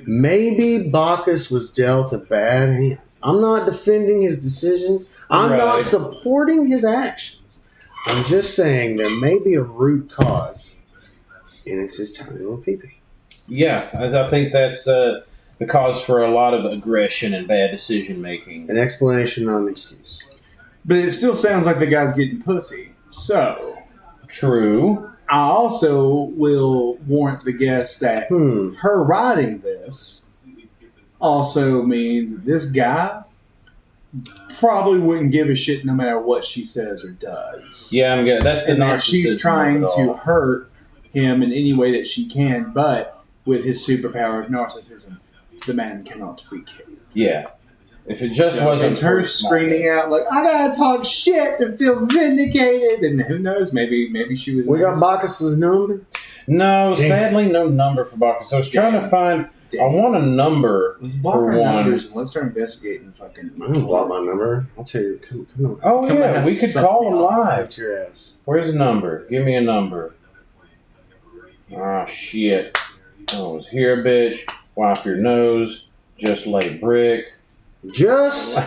Maybe Bacchus was dealt a bad hand. I'm not defending his decisions. I'm not supporting his actions. I'm just saying there may be a root cause, and it's his tiny little pee-pee. Yeah, I think that's the cause for a lot of aggression and bad decision making. An explanation, not an excuse. But it still sounds like the guy's getting pussy. So, true. I also will warrant the guess that her writing this also means that this guy probably wouldn't give a shit no matter what she says or does. Yeah, I'm good. That's the narcissism. She's trying to hurt him in any way that she can, but with his superpower of narcissism, the man cannot be killed. Yeah. If it just wasn't it's her screaming out like, I gotta talk shit to feel vindicated, and who knows, maybe she was. We got Bacchus's number? No, sadly no number for Bacchus. I was trying to find. I want a number. Let's block our numbers and let's start investigating fucking. I don't block my number. I'll tell you. Come on. Oh yeah, we could call him live. Beat your ass. Where's the number? Give me a number. Ah shit. Oh, it's here, bitch. Wipe your nose. Just lay brick. Just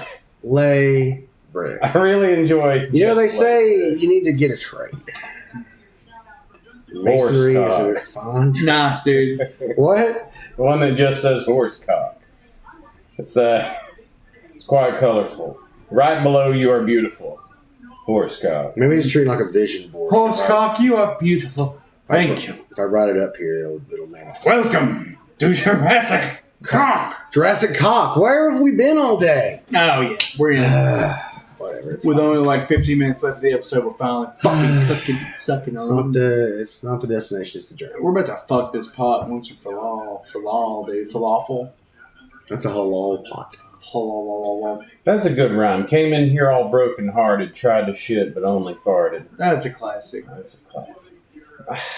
lay brick. I really enjoy. They say you need to get a trade. Masonry is a fine trade. Nice, dude. What? The one that just says horse cock. It's quite colorful. Right below you are beautiful. Horse cock. Maybe he's treating like a vision board. Horse cock, you are beautiful. Thank you. If I write it up here, it'll manifest. Welcome to Jurassic Cock. Jurassic Cock. Where have we been all day? Oh yeah, we're in. Whatever. It's With fine. only like 15 minutes left of the episode, we're finally fucking cooking and sucking on. It's not the destination. It's the journey. We're about to fuck this pot once and for all, dude. Falafel. That's a halal pot. Halal. That's a good rhyme. Came in here all broken hearted, tried to shit, but only farted. That's a classic. That's a classic.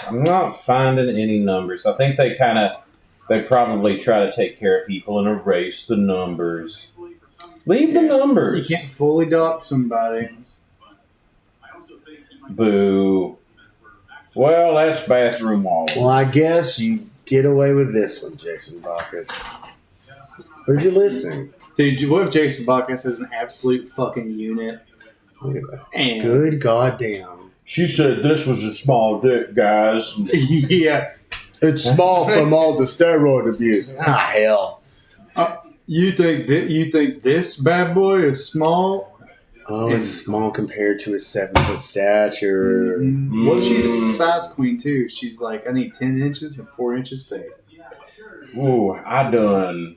I'm not finding any numbers. I think they probably try to take care of people and erase the numbers. Leave the numbers. You can't fully dock somebody. Boo. Well, that's bathroom wall. Well, I guess you get away with this one, Jason Bacchus. But if you're listening, Dude, what if Jason Bacchus is an absolute fucking unit? look at that. And Good goddamn. She said this was a small dick, guys. yeah. It's small from all the steroid abuse. Ah, hell. You think this bad boy is small? Oh, it's small compared to his 7-foot stature. Mm-hmm. Well, she's a size queen, too. She's like, I need 10 inches and 4 inches thick. Ooh, I done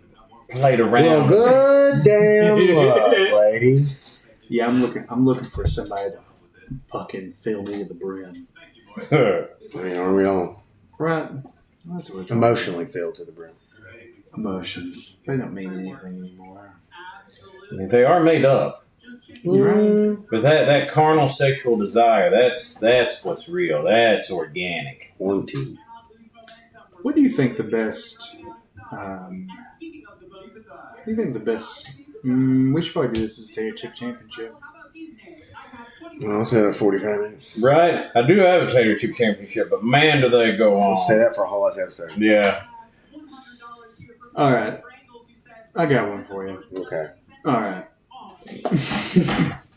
played around. Well, good damn luck, lady. Yeah, I'm looking for somebody to fucking fill me to the brim. I mean, aren't we all Right. That's what it's emotionally filled to the brim? Emotions. They don't mean anything anymore. They are made up. Right. But that carnal sexual desire, that's what's real. That's organic. Quarantine. What do you think the best... we should probably do this as a Tater Chip Championship. Well, let's have 45 minutes. Right? I do have a Tater Chip Championship, but man, do they go on. We'll say that for a whole last episode. Yeah. All right. I got one for you. Okay. All right.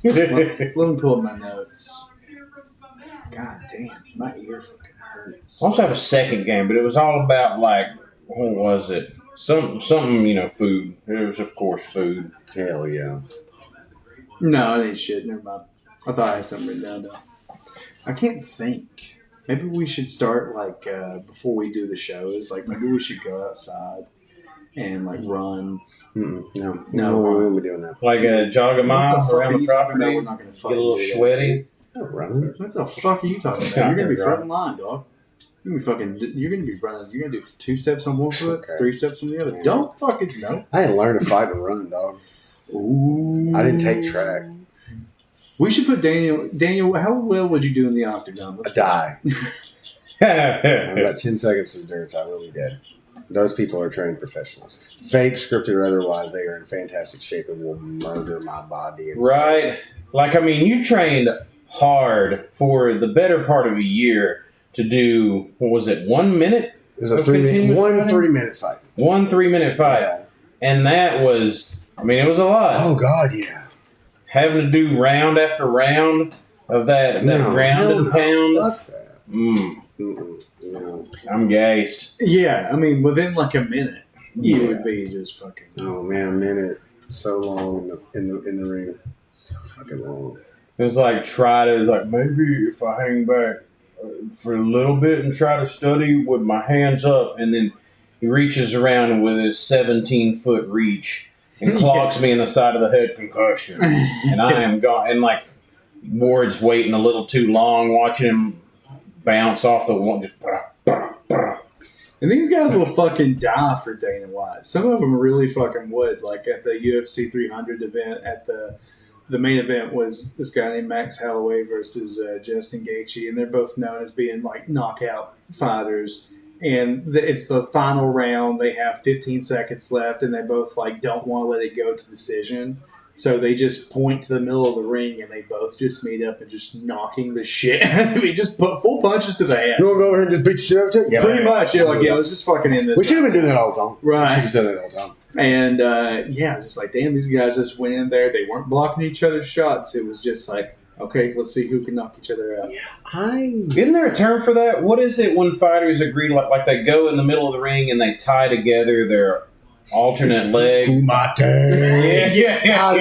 Let me pull up my notes. God damn, my ear fucking hurts. I also have a second game, but it was all about, like, what was it? Something, food. It was, of course, food. Hell yeah. No, it ain't shit. Never mind. I thought I had something written down, though. I can't think. Maybe we should start, like, before we do the shows, like, maybe we should go outside and, like, run. No, we No. won't be doing that. Like a jog a mile What the fuck around are the you talking about? property. We're not gonna Get a fucking little do that. sweaty. Not running. What the fuck are you talking about? You're gonna be front in line, dog. You're gonna be running. You're gonna do 2 steps on one foot, Okay. 3 steps on the other. Yeah. Don't fucking know. I didn't learn to fight and run, dog. Ooh. I didn't take track. We should put Daniel. Daniel, how well would you do in the octagon? I die. In about 10 seconds of endurance, I will be dead. Those people are trained professionals. Fake, scripted, or otherwise, they are in fantastic shape and will murder my body. And Right. Like, I mean, you trained hard for the better part of a year to do, what was it, 1 minute? It was a Continuous one fighting? 3-minute fight. 1 3-minute fight. Yeah. And that was, I mean, it was a lot. Oh, God, yeah. Having to do round after round of that ground and pound. Fuck that. No. I'm gassed. Yeah, I mean, within like a minute, you Yeah. would be just fucking. Oh, man, a minute. So long in the ring. So fucking long. It was like, maybe if I hang back for a little bit and try to study with my hands up, and then he reaches around with his 17-foot reach and clocks me in the side of the head, concussion. And I am gone. And like, Ward's waiting a little too long, watching him bounce off the one, just. And these guys will fucking die for Dana White. Some of them really fucking would. Like at the UFC 300 event, at the main event was this guy named Max Holloway versus Justin Gaethje, and they're both known as being like knockout fighters. And it's the final round. They have 15 seconds left, and they both like don't want to let it go to decision. So they just point to the middle of the ring, and they both just meet up and just knocking the shit. I mean, just put full punches to the head. You want to go over here and just beat the shit out of you? Yeah, Pretty much, yeah. Like, yeah, let's just fucking end this. We should have been doing that all the time. Right. We should have done that all the time. And yeah, just like, damn, these guys just went in there. They weren't blocking each other's shots. It was just like, okay, let's see who can knock each other out. Isn't there a term for that? What is it when fighters agree, like they go in the middle of the ring and they tie together their alternate leg? Kumate. Yeah.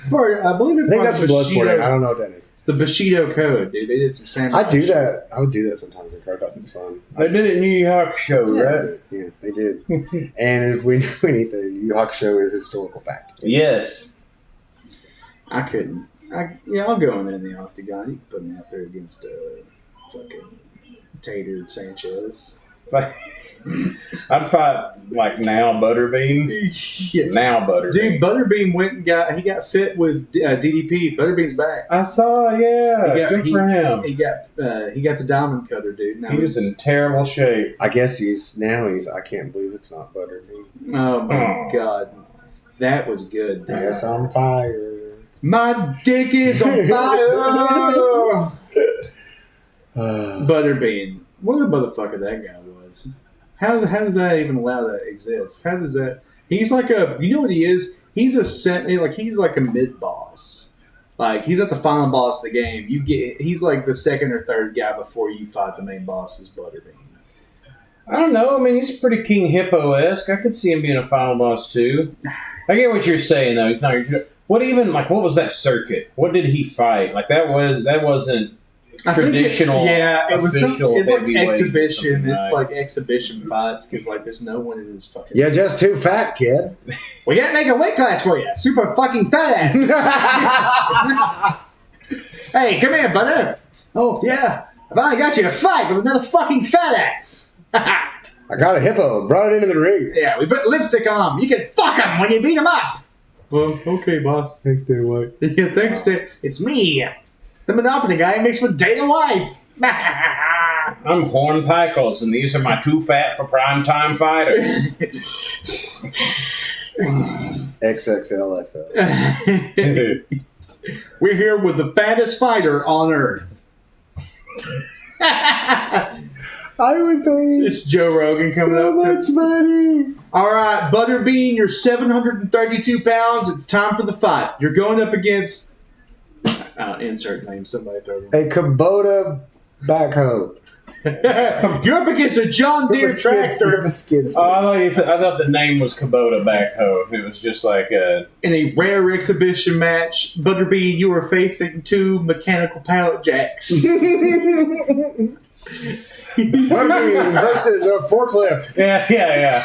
Bro, I believe it's I think part that's of from Bloodsport. I Bushido. don't know what that is. It's the Bushido code, dude. They did some samurai. I do that. I would do that sometimes in Crocus. It's fun. They did it in New York show, right? Yeah, they did. And if we need the Yu Hakusho is historical fact. Yes. I couldn't. I'll go in the octagon. You can put me out there against fucking Tater Sanchez. I'd fight like now Butterbean. Yeah. Now Butterbean. Dude, Butterbean went and got fit with DDP. Butterbean's back. I saw, yeah. Good for him. He got the diamond cutter, dude. Now He was in terrible shape. I guess he's I can't believe it's not Butterbean. Oh my god, that was good, dude. Yes, on fire. My dick is on fire. Butterbean. What a motherfucker that guy was. How does that even allow that to exist? How does that... He's like a... You know what he is? He's like a mid-boss. Like, he's at the final boss of the game. He's like the second or third guy before you fight the main boss is Butterbean. I don't know. I mean, he's pretty King Hippo-esque. I could see him being a final boss, too. I get what you're saying, though. He's not... What was that circuit? What did he fight? Like, that wasn't traditional. It was it's like exhibition. It's like exhibition fights because, like, there's no one in his fucking... You're just too fat, kid. We gotta make a weight class for you. Super fucking fat ass. Hey, come here, brother. Oh, yeah. I've only got you to fight with another fucking fat ass. I got a hippo, brought it into the ring. Yeah, we put lipstick on him. You can fuck him when you beat him up. Well, okay, boss. Thanks, Dana White. Yeah, thanks, Dana. It's me, the Monopoly guy mixed with Dana White. I'm Horn Pickles, and these are my too fat for primetime fighters. XXLFL. We're here with the fattest fighter on Earth. I would pay It's Joe Rogan coming so up. much money. All right, Butterbean, you're 732 pounds. It's time for the fight. You're going up against... insert name. Somebody throw it. A Kubota backhoe. You're up against a John Deere tractor A skid steer. I thought the name was Kubota Backhoe. It was just like a... in a rare exhibition match. Butterbean, you are facing two mechanical pallet jacks. Butterbean versus a forklift. Yeah.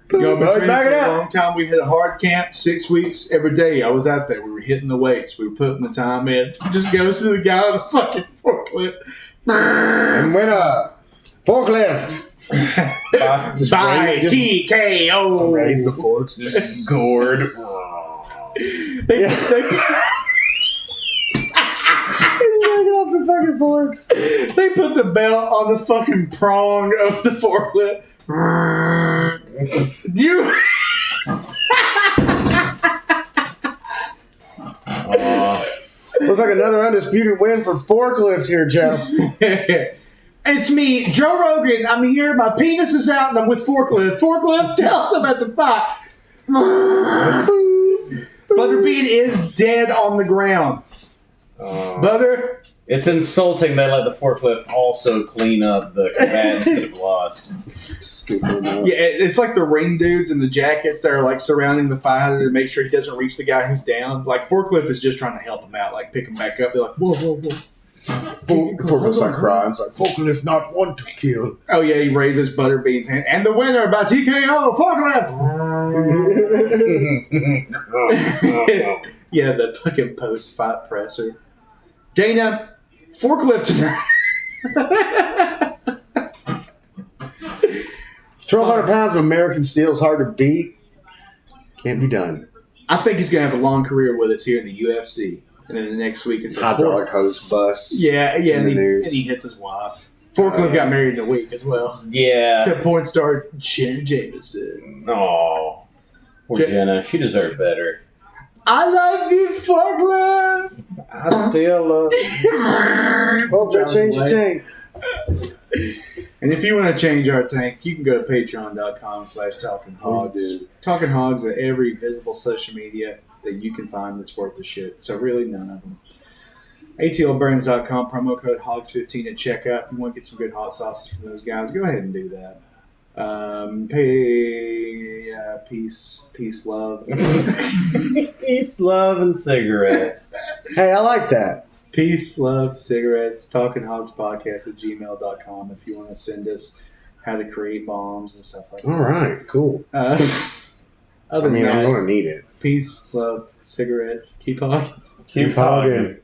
Back it up. A long time. We hit a hard camp 6 weeks every day. I was out there. We were hitting the weights. We were putting the time in. Just goes to the guy on the fucking forklift. And win a forklift. By TKO. Raise the forks. Just gourd. They Off the fucking forks. They put the belt on the fucking prong of the forklift. You. Looks like another undisputed win for forklift here, Joe. It's me, Joe Rogan. I'm here. My penis is out, and I'm with forklift. Forklift, tell us about the fight. Butterbean is dead on the ground. Butter. It's insulting they let the forklift also clean up the combatants that have lost. Yeah, it's like the ring dudes in the jackets that are like surrounding the fighter to make sure he doesn't reach the guy who's down. Like forklift is just trying to help him out, like pick him back up. They're like, whoa. Forklift's like crying. It's like, forklift not one to kill. Oh yeah, he raises Butterbean's hand. And the winner by TKO, forklift! Yeah, the fucking post-fight presser. Dana, forklift tonight. 1,200 pounds of American steel is hard to beat. Can't be done. I think he's going to have a long career with us here in the UFC. And then the next week it's hydraulic hose bust. Yeah, and he hits his wife. Forklift got married in a week as well. Yeah. To porn star Jenna Jameson. Oh, poor Jenna. She deserved better. I love you, forklift. I still love you. Hope that changed your tank. And if you want to change our tank, you can go to patreon.com/talkinhogs. Talking Hogs at every visible social media that you can find that's worth the shit. So really none of them. ATLburns.com, promo code HOGS15 at checkout. If you want to get some good hot sauces from those guys, go ahead and do that. Peace, love. Peace, love, and cigarettes. Hey, I like that. Peace, love, cigarettes, talkinhogspodcast at gmail.com if you want to send us how to create bombs and stuff like that. All right, cool. I'm going to need it. Peace, love, cigarettes. Keep hogging. Keep hogging.